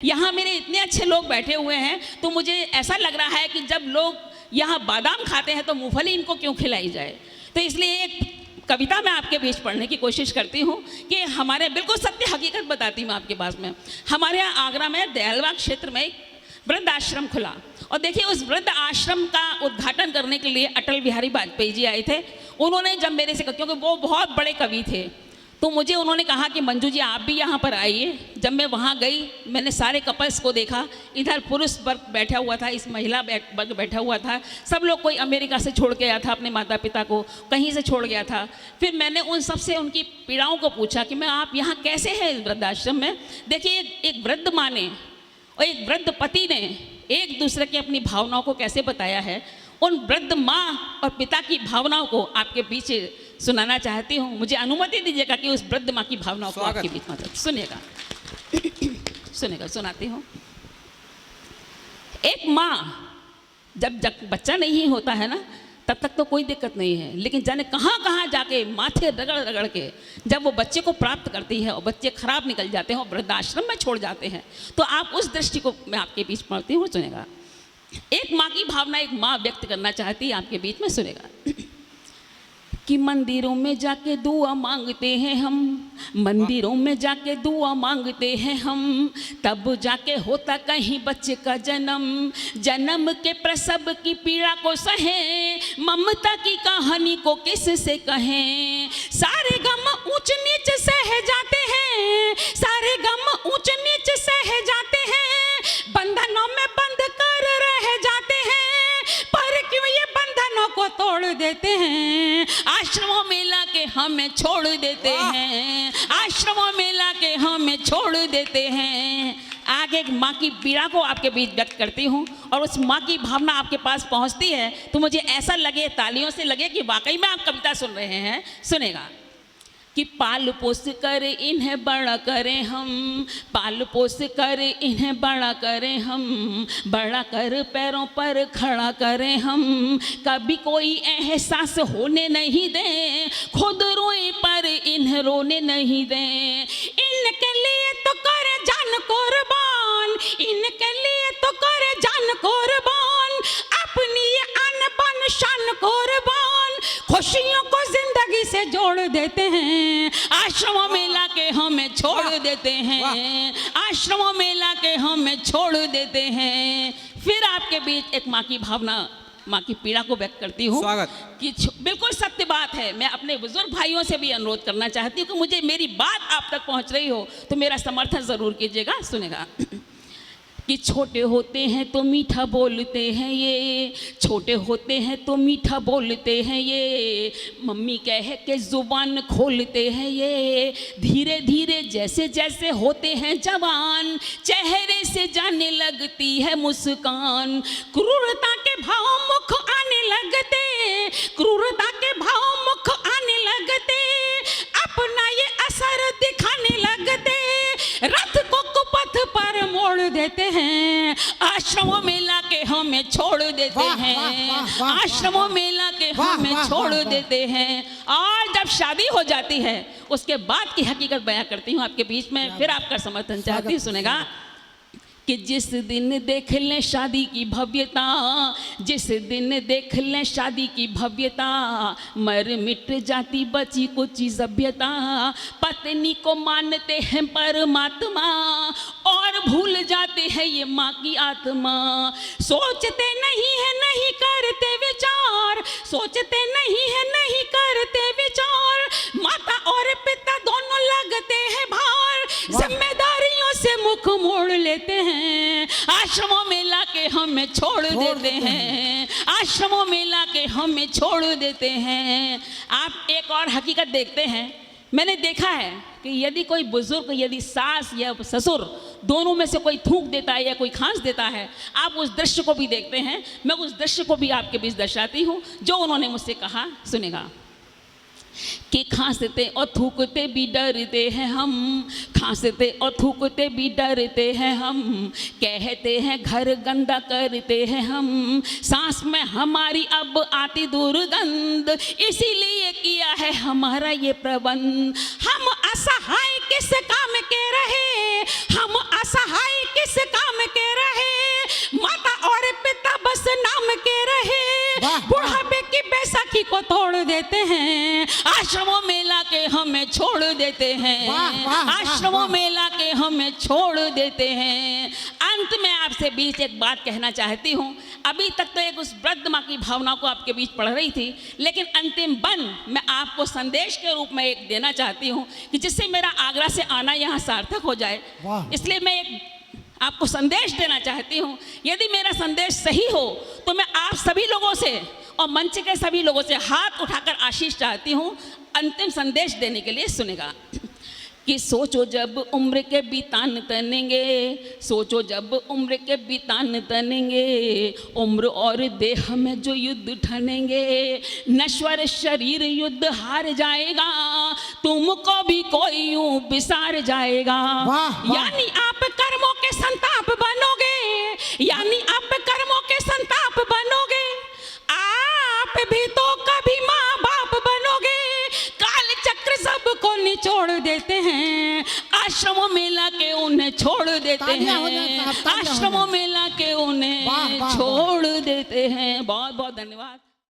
यहाँ मेरे इतने अच्छे लोग बैठे हुए हैं तो मुझे ऐसा लग रहा है कि जब लोग यहाँ बादाम खाते हैं तो मूंगफली इनको क्यों खिलाई जाए। तो इसलिए एक कविता मैं आपके बीच पढ़ने की कोशिश करती हूँ कि हमारे बिल्कुल सत्य हकीकत बताती हूँ आपके पास में। हमारे यहाँ आगरा में दयालबाग क्षेत्र में एक वृद्ध आश्रम खुला और देखिए उस वृद्ध आश्रम का उद्घाटन करने के लिए अटल बिहारी वाजपेयी जी आए थे। उन्होंने जब मेरे से, क्योंकि वो बहुत बड़े कवि थे, तो मुझे उन्होंने कहा कि मंजू जी आप भी यहाँ पर आइए। जब मैं वहाँ गई मैंने सारे कपल्स को देखा, इधर पुरुष वर्ग बैठा हुआ था, इस महिला वर्ग बैठा हुआ था। सब लोग, कोई अमेरिका से छोड़ के आया था अपने माता पिता को, कहीं से छोड़ गया था। फिर मैंने उन सब से उनकी पीड़ाओं को पूछा कि मैं आप यहाँ कैसे हैं इस वृद्धाश्रम में। देखिए एक वृद्ध माँ ने और एक वृद्ध पति ने एक दूसरे की अपनी भावनाओं को कैसे बताया है। उन वृद्ध माँ और पिता की भावनाओं को आपके बीच सुनाना चाहती हूँ। मुझे अनुमति दीजिएगा कि उस वृद्ध माँ की भावनाओं को आपके बीच में सुनिएगा। सुनिएगा, सुनाती हूँ। एक माँ जब बच्चा नहीं होता है ना, तब तक तो कोई दिक्कत नहीं है, लेकिन जाने कहाँ कहाँ जाके माथे रगड़ रगड़ के जब वो बच्चे को प्राप्त करती है और बच्चे खराब निकल जाते हैं और वृद्धाश्रम में छोड़ जाते हैं, तो आप उस दृष्टि को मैं आपके बीच पढ़ती हूँ। सुनेगा, एक माँ की भावना एक माँ व्यक्त करना चाहती है आपके बीच में। सुनेगा कि मंदिरों में जाके दुआ मांगते हैं हम, मंदिरों में जाके दुआ मांगते हैं हम, तब जाके होता कहीं बच्चे का जन्म। जन्म के प्रसव की पीड़ा को सहें, ममता की कहानी को किस से कहें। सारे गम ऊंच नीच सह जाते हैं, सारे गम ऊंच नीच सह जाते हैं, बंधनों में बंध कर रह जाते हैं, पर क्यों ये बंधनों को तोड़ देते हैं। आश्रमों में लाके हमें छोड़ देते हैं, आश्रमों में लाके हमें छोड़ देते हैं। आगे एक माँ की पीड़ा को आपके बीच व्यक्त करती हूँ और उस माँ की भावना आपके पास पहुँचती है तो मुझे ऐसा लगे, तालियों से लगे कि वाकई में आप कविता सुन रहे हैं। सुनेगा कि पाल पोस कर इन्हें बड़ा करें हम, पाल पोस कर इन्हें बड़ा करें हम, बड़ा कर पैरों पर खड़ा करें हम, कभी कोई एहसास होने नहीं दें, खुद रोए पर इन्हें रोने नहीं दें। इनके लिए तो करे जान कुर्बान, इनके लिए तो करे जान कुर्बान, अपनी ये अनबन शान कुर्बान, खुशियों को जिंदगी से जोड़ देते हैं, आश्रमों में लाके हमें छोड़ देते हैं, आश्रमों में लाके हमें छोड़ देते हैं। फिर आपके बीच एक माँ की भावना, माँ की पीड़ा को व्यक्त करती हूँ कि बिल्कुल सत्य बात है। मैं अपने बुजुर्ग भाइयों से भी अनुरोध करना चाहती हूँ कि मुझे मेरी बात आप तक पहुँच रही हो तो मेरा समर्थन ज़रूर कीजिएगा। सुनेगा कि छोटे होते हैं तो मीठा बोलते हैं ये, छोटे होते हैं तो मीठा बोलते हैं ये, मम्मी कह के जुबान खोलते हैं ये, धीरे धीरे जैसे जैसे होते हैं जवान, चेहरे से जाने लगती है मुस्कान, क्रूरता के भाव मुख आने लगते, क्रूरता के भाव मुख आने लगते, अपना ये असर दिखाने लगते, रथ को कुपथ पर मोड़ देते हैं, आश्रमों में लाके हमें छोड़ देते हैं, आश्रमों में लाके हमें छोड़ देते हैं। और जब शादी हो जाती है उसके बाद की हकीकत बयां करती हूँ आपके बीच में, फिर आपका समर्थन चाहती हूँ। सुनेगा कि जिस दिन देख लें शादी की भव्यता, जिस दिन देख लें शादी की भव्यता, मर मिट जाती बची कुछ सभ्यता, पत्नी को मानते हैं परमात्मा और भूल जाते हैं ये माँ की आत्मा। सोचते नहीं है नहीं करते विचार, सोचते नहीं है नहीं करते विचार, माता और पिता दोनों लगते हैं भार, जिम्मेदारियों से मुख मोड़ लेते हैं, आश्रमों में लाके हमें छोड़ देते हैं, आश्रमों में लाके हमें छोड़ देते हैं। आप एक और हकीकत देखते हैं, मैंने देखा है कि यदि कोई बुजुर्ग, यदि सास या ससुर दोनों में से कोई थूक देता है या कोई खांस देता है, आप उस दृश्य को भी देखते हैं। मैं उस दृश्य को भी आपके बीच दर्शाती हूँ जो उन्होंने मुझसे कहा। सुनेगा कि खांसते और थूकते भी डरते हैं हम, खांसते और थूकते भी डरते हैं हम, कहते हैं घर गंदा करते हैं हम, सांस में हमारी अब आती दुर्गंध, इसीलिए किया है हमारा ये प्रबंध। हम असहाय किस काम के रहे, हम असहाय किस काम के रहे, माता और पिता बस नाम के रहे, बुढ़ापे की बैसाखी को तोड़ देते हैं, आश्रमों में लाके हमें छोड़ देते हैं, आश्रमों में लाके हमें छोड़ देते हैं। अंत में आपसे बीच एक बात कहना चाहती हूँ। अभी तक तो एक उस वृद्ध माँ की भावना को आपके बीच पढ़ रही थी, लेकिन अंतिम बन मैं आपको संदेश के रूप में एक देना चाहती हूँ कि जिससे मेरा आगरा से आना यहाँ सार्थक हो जाए। इसलिए मैं एक आपको संदेश देना चाहती हूँ। यदि मेरा संदेश सही हो तो मैं आप सभी लोगों से और मंच के सभी लोगों से हाथ उठाकर आशीष चाहती हूँ। अंतिम संदेश देने के लिए सुनेगा कि सोचो जब उम्र के बितान तनेंगे, सोचो जब उम्र के बितान तनेंगे, उम्र और देह में जो युद्ध ठनेंगे, नश्वर शरीर युद्ध हार जाएगा, तुमको भी कोई यूं बिसार जाएगा। यानी आप कर्मों के संताप बनोगे, यानी आप कर्मों के संताप बनोगे, आप भी तो कभी माँ बाप बनोगे। काल चक्र सबको निचोड़ देते हैं, आश्रमों में लाके उन्हें छोड़ देते हैं, आश्रमों में लाके उन्हें छोड़ देते हैं। बहुत बहुत धन्यवाद।